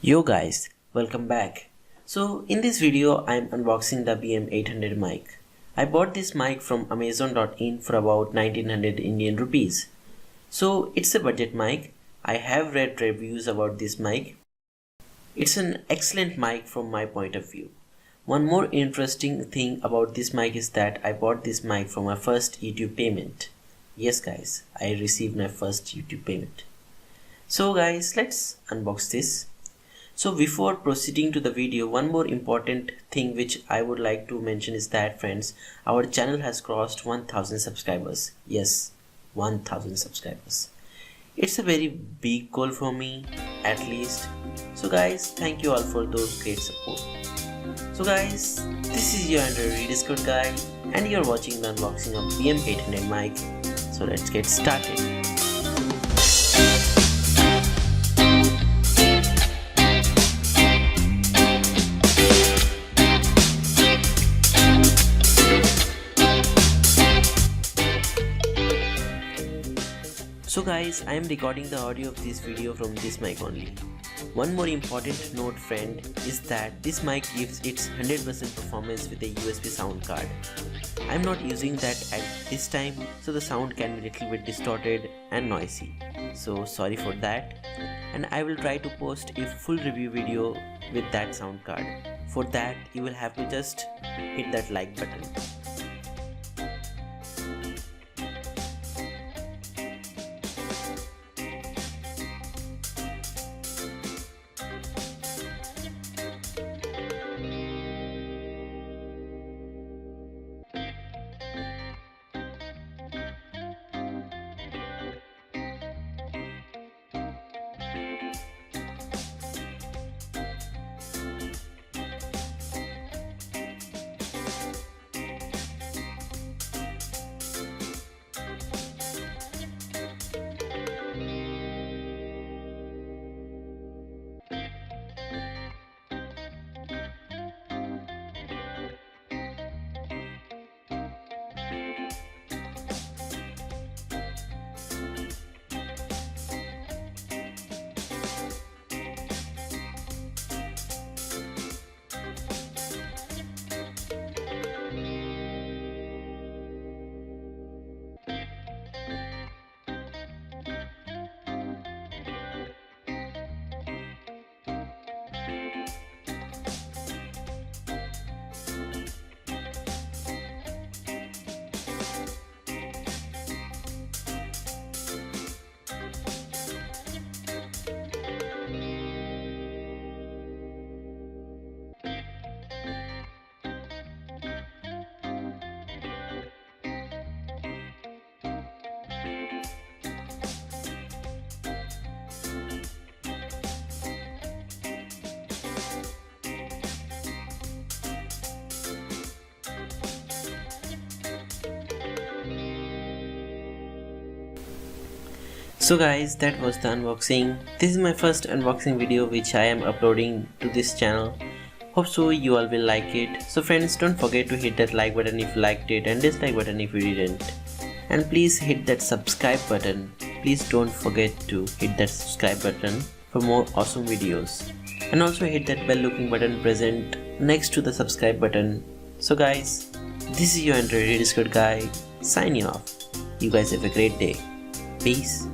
Yo guys, welcome back. So in this video I'm unboxing the BM-800 mic. I bought this mic from Amazon.in for about 1900 Indian rupees. So it's a budget mic. I have read reviews about this mic. It's an excellent mic from my point of view. One more interesting thing about this mic is that I bought this mic from my first YouTube payment. Yes guys, I received my first YouTube payment. So guys, let's unbox this. So before proceeding to the video, one more important thing which I would like to mention is that friends, our channel has crossed 1000 subscribers. Yes, 1000 subscribers. It's a very big goal for me, at least. So guys, thank you all for those great support. So guys, this is your Android Discord guy and you're watching the unboxing of BM-800 mic. So let's get started. So guys, I am recording the audio of this video from this mic only. One more important note friend is that this mic gives its 100% performance with a USB sound card. I am not using that at this time, so the sound can be a little bit distorted and noisy. So sorry for that, and I will try to post a full review video with that sound card. For that you will have to just hit that like button. So guys, that was the unboxing. This is my first unboxing video which I am uploading to this channel. Hope so you all will like it. So friends, don't forget to hit that like button if you liked it and dislike button if you didn't. And please hit that subscribe button. Please don't forget to hit that subscribe button for more awesome videos. And also hit that bell looking button present next to the subscribe button. So guys, this is your Android Discord guy signing off. You guys have a great day. Peace.